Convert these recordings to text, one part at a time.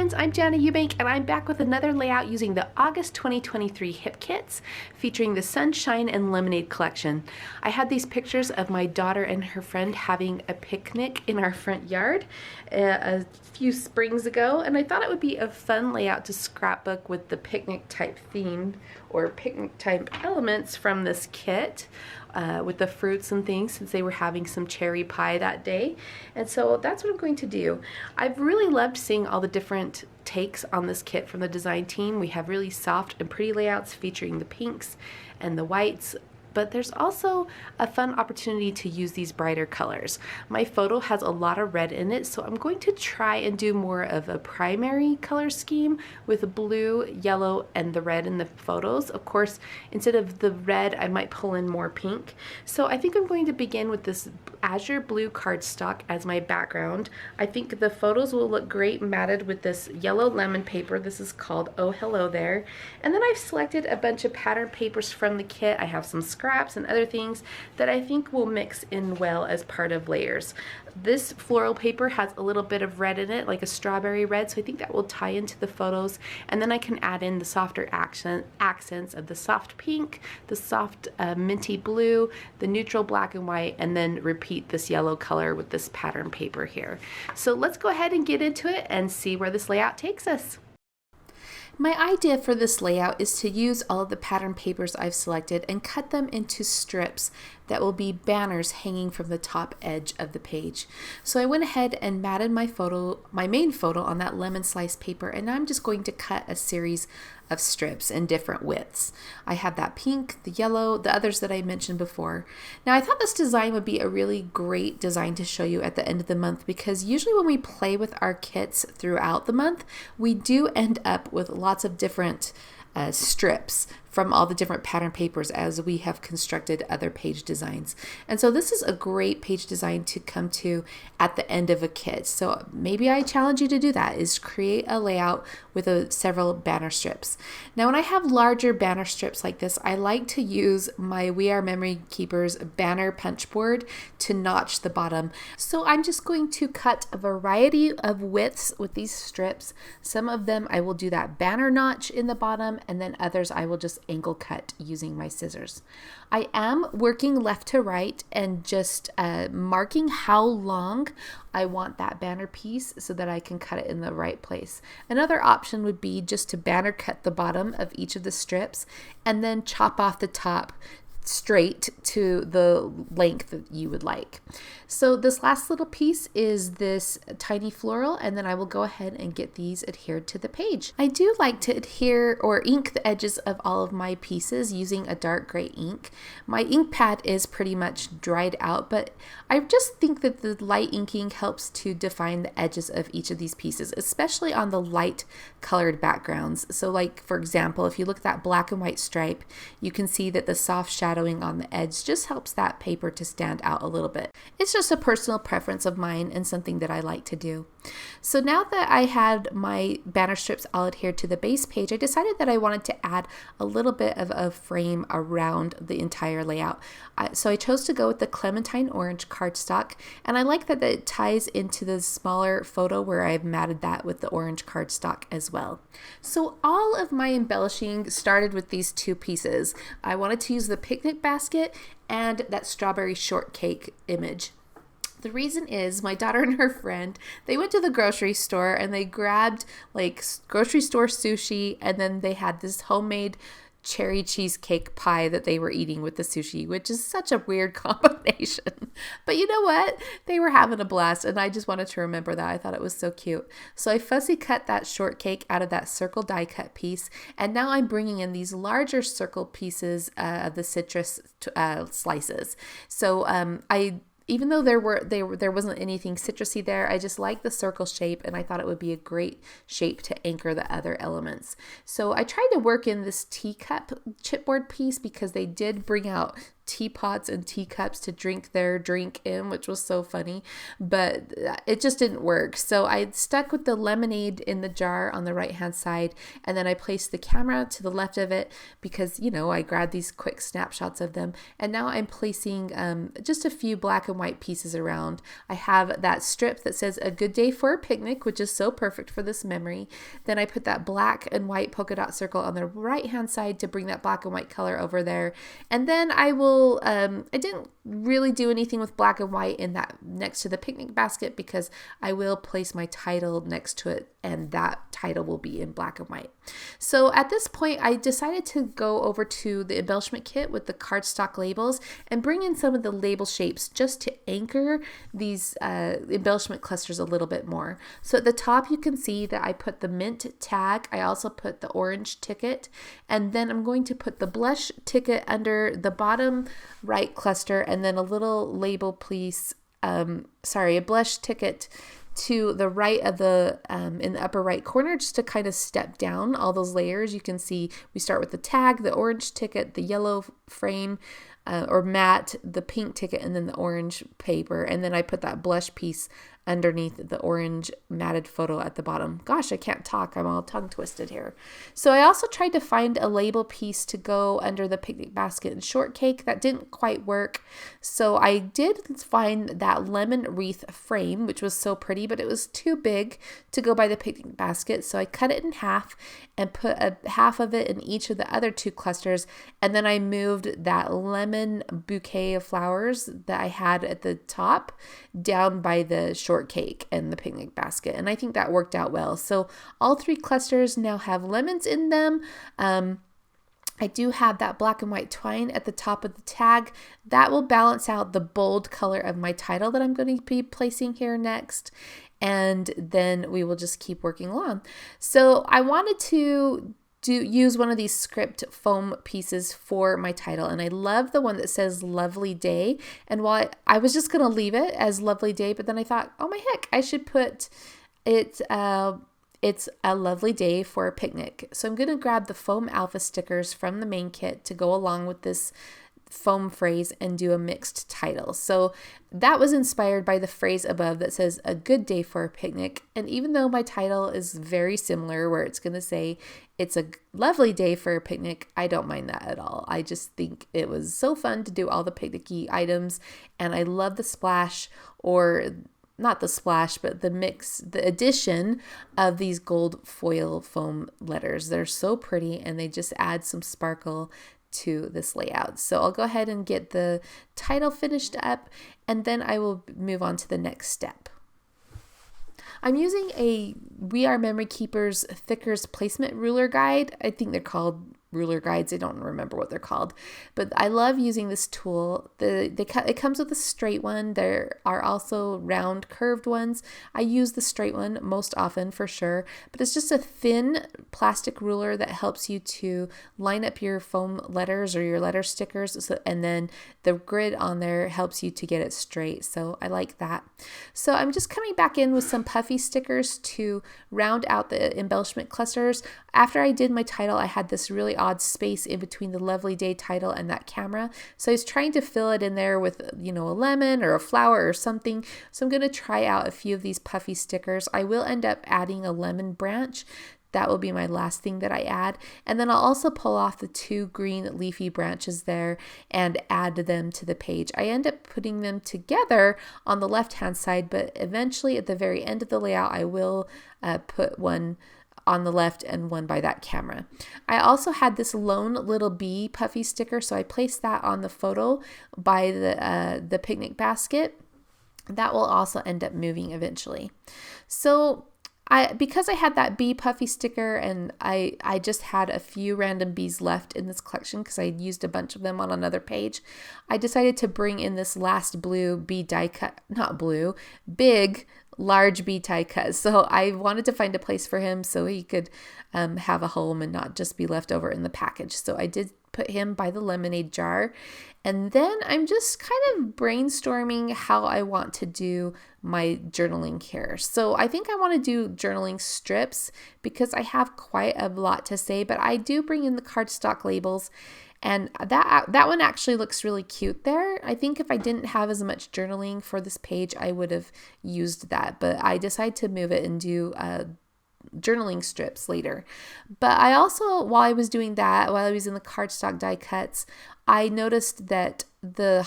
friends, I'm Jana Eubank and I'm back with another layout using the August 2023 hip kits featuring the Sunshine and Lemonade collection. I had these pictures of my daughter and her friend having a picnic in our front yard a few springs ago, and I thought it would be a fun layout to scrapbook with the picnic type theme or picnic type elements from this kit. With the fruits and things, since they were having some cherry pie that day. And so that's what I'm going to do. I've really loved seeing all the different takes on this kit from the design team. We have really soft and pretty layouts featuring the pinks and the whites, but there's also a fun opportunity to use these brighter colors. My photo has a lot of red in it, so I'm going to try and do more of a primary color scheme with blue, yellow, and the red in the photos. Of course, instead of the red, I might pull in more pink. So I think I'm going to begin with this azure blue cardstock as my background. I think the photos will look great matted with this yellow lemon paper. This is called Oh Hello There. And then I've selected a bunch of pattern papers from the kit. I have some scraps and other things that I think will mix in well as part of layers. This floral paper has a little bit of red in it, like a strawberry red, so I think that will tie into the photos. And then I can add in the softer accents of the soft pink, the soft minty blue, the neutral black and white, and then repeat this yellow color with this pattern paper here. So let's go ahead and get into it and see where this layout takes us. My idea for this layout is to use all of the pattern papers I've selected and cut them into strips that will be banners hanging from the top edge of the page. So I went ahead and matted my main photo on that lemon slice paper, and now I'm just going to cut a series of strips in different widths. I have that pink, the yellow, the others that I mentioned before. Now I thought this design would be a really great design to show you at the end of the month, because usually when we play with our kits throughout the month, we do end up with lots of different strips from all the different pattern papers as we have constructed other page designs. And so this is a great page design to come to at the end of a kit. So maybe I challenge you to do that, is create a layout with several banner strips. Now when I have larger banner strips like this, I like to use my We Are Memory Keepers banner punch board to notch the bottom. So I'm just going to cut a variety of widths with these strips. Some of them I will do that banner notch in the bottom, and then others I will just angle cut using my scissors. I am working left to right and just marking how long I want that banner piece so that I can cut it in the right place. Another option would be just to banner cut the bottom of each of the strips and then chop off the top straight to the length that you would like. So this last little piece is this tiny floral, and then I will go ahead and get these adhered to the page. I do like to adhere or ink the edges of all of my pieces using a dark gray ink. My ink pad is pretty much dried out, but I just think that the light inking helps to define the edges of each of these pieces, especially on the light colored backgrounds. So like, for example, if you look at that black and white stripe, you can see that the soft shadowing on the edge just helps that paper to stand out a little bit. It's just a personal preference of mine and something that I like to do. So now that I had my banner strips all adhered to the base page, I decided that I wanted to add a little bit of a frame around the entire layout. So I chose to go with the clementine orange cardstock, and I like that it ties into the smaller photo where I've matted that with the orange cardstock as well. So all of my embellishing started with these two pieces. I wanted to use the picnic basket and that strawberry shortcake image. The reason is my daughter and her friend, they went to the grocery store and they grabbed like grocery store sushi, and then they had this homemade cherry cheesecake pie that they were eating with the sushi, which is such a weird combination. But you know what? They were having a blast, and I just wanted to remember that. I thought it was so cute. So I fussy cut that shortcake out of that circle die cut piece, and now I'm bringing in these larger circle pieces of the citrus slices. So even though there wasn't anything citrusy there, I just like the circle shape, and I thought it would be a great shape to anchor the other elements. So I tried to work in this teacup chipboard piece because they did bring out teapots and teacups to drink their drink in, which was so funny, but it just didn't work. So I stuck with the lemonade in the jar on the right hand side, and then I placed the camera to the left of it because, you know, I grabbed these quick snapshots of them. And now I'm placing just a few black and white pieces around. I have that strip that says "A Good Day for a Picnic," which is so perfect for this memory. Then I put that black and white polka dot circle on the right hand side to bring that black and white color over there. And then I didn't really do anything with black and white in that next to the picnic basket because I will place my title next to it, and that title will be in black and white. So at this point, I decided to go over to the embellishment kit with the cardstock labels and bring in some of the label shapes just to anchor these embellishment clusters a little bit more. So at the top, you can see that I put the mint tag. I also put the orange ticket, and then I'm going to put the blush ticket under the bottom right cluster, and then a little label piece, a blush ticket to the right of the, in the upper right corner, just to kind of step down all those layers. You can see we start with the tag, the orange ticket, the yellow frame, or matte, the pink ticket, and then the orange paper. And then I put that blush piece underneath the orange matted photo at the bottom. Gosh, I can't talk. I'm all tongue twisted here. So I also tried to find a label piece to go under the picnic basket and shortcake. That didn't quite work. So I did find that lemon wreath frame, which was so pretty, but it was too big to go by the picnic basket. So I cut it in half and put a half of it in each of the other two clusters. And then I moved that lemon bouquet of flowers that I had at the top down by the shortcake and the picnic basket. And I think that worked out well. So all three clusters now have lemons in them. I do have that black and white twine at the top of the tag. That will balance out the bold color of my title that I'm going to be placing here next. And then we will just keep working along. So I wanted to use one of these script foam pieces for my title, and I love the one that says "Lovely Day." And while I was just gonna leave it as "Lovely Day," but then I thought, oh my heck, I should put it it's a lovely day for a picnic. So I'm gonna grab the foam alpha stickers from the main kit to go along with this foam phrase and do a mixed title. So that was inspired by the phrase above that says "A good day for a picnic." And even though my title is very similar, where it's going to say "It's a lovely day for a picnic," I don't mind that at all. I just think it was so fun to do all the picnicky items, and I love the splash, or not the splash, but the addition of these gold foil foam letters. They're so pretty, and they just add some sparkle to this layout. So I'll go ahead and get the title finished up, and then I will move on to the next step. I'm using a We Are Memory Keepers Thickers placement ruler guide. I think they're called ruler guides. I don't remember what they're called, but I love using this tool. It comes with a straight one. There are also round curved ones. I use the straight one most often for sure, but it's just a thin plastic ruler that helps you to line up your foam letters or your letter stickers, and then the grid on there helps you to get it straight. So I like that. So I'm just coming back in with some puffy stickers to round out the embellishment clusters. After I did my title, I had this really odd space in between the lovely day title and that camera. So I was trying to fill it in there with, a lemon or a flower or something. So I'm going to try out a few of these puffy stickers. I will end up adding a lemon branch. That will be my last thing that I add. And then I'll also pull off the two green leafy branches there and add them to the page. I end up putting them together on the left-hand side, but eventually at the very end of the layout, I will put one on the left and one by that camera. I also had this lone little bee puffy sticker, so I placed that on the photo by the picnic basket. That will also end up moving eventually. So because I had that bee puffy sticker, and I just had a few random bees left in this collection because I used a bunch of them on another page, I decided to bring in this last blue bee die cut, big large bee die cut. So I wanted to find a place for him so he could have a home and not just be left over in the package. So I did put him by the lemonade jar. And then I'm just kind of brainstorming how I want to do my journaling here. So I think I want to do journaling strips because I have quite a lot to say, but I do bring in the cardstock labels. And that one actually looks really cute there. I think if I didn't have as much journaling for this page, I would have used that. But I decided to move it and do journaling strips later. But I also, while I was doing that, while I was in the cardstock die cuts, I noticed that the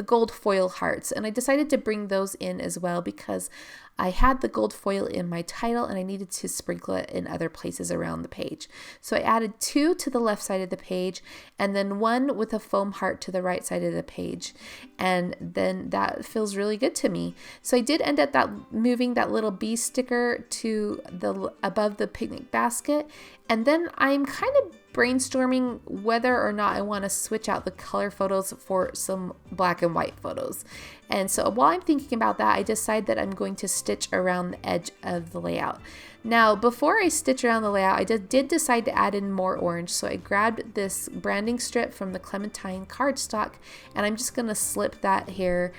gold foil hearts, and I decided to bring those in as well because I had the gold foil in my title and I needed to sprinkle it in other places around the page. So I added 2 to the left side of the page and then 1 with a foam heart to the right side of the page. And then that feels really good to me. So I did end up moving that little bee sticker to the above the picnic basket. And then I'm kind of brainstorming whether or not I want to switch out the color photos for some black and white photos. And so while I'm thinking about that, I decide that I'm going to stitch around the edge of the layout. Now, before I stitch around the layout, I did decide to add in more orange. So I grabbed this branding strip from the Clementine cardstock, and I'm just going to slip that here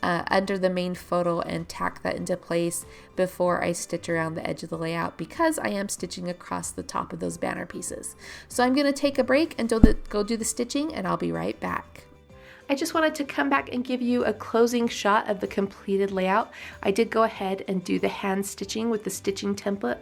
under the main photo and tack that into place before I stitch around the edge of the layout because I am stitching across the top of those banner pieces. So I'm going to take a break and go do the stitching, and I'll be right back. I just wanted to come back and give you a closing shot of the completed layout. I did go ahead and do the hand stitching with the stitching template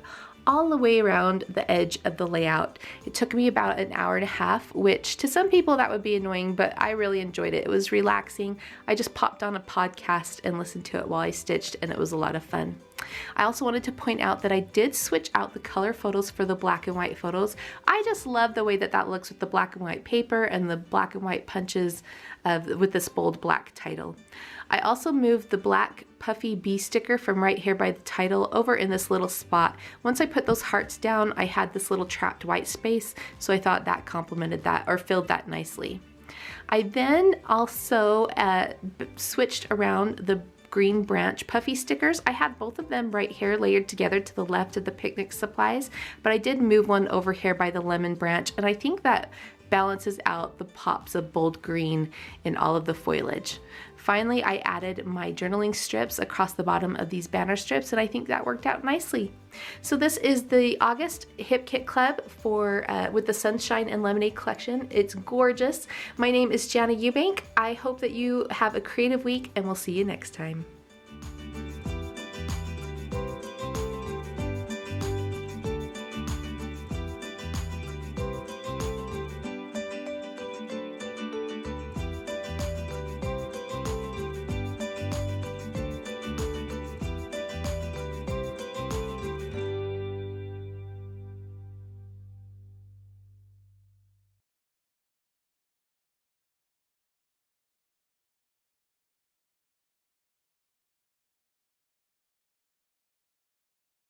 all the way around the edge of the layout. It took me about an hour and a half, which to some people that would be annoying, but I really enjoyed it. It was relaxing. I just popped on a podcast and listened to it while I stitched, and it was a lot of fun. I also wanted to point out that I did switch out the color photos for the black and white photos. I just love the way that looks with the black and white paper and the black and white punches with this bold black title. I also moved the black puffy bee sticker from right here by the title over in this little spot. Once I put those hearts down, I had this little trapped white space, so I thought that complemented that or filled that nicely. I then also switched around the green branch puffy stickers. I had both of them right here layered together to the left of the picnic supplies, but I did move one over here by the lemon branch, and I think that balances out the pops of bold green in all of the foliage. Finally, I added my journaling strips across the bottom of these banner strips, and I think that worked out nicely. So this is the August Hip Kit Club with the Sunshine and Lemonade collection. It's gorgeous. My name is Jana Eubank. I hope that you have a creative week, and we'll see you next time.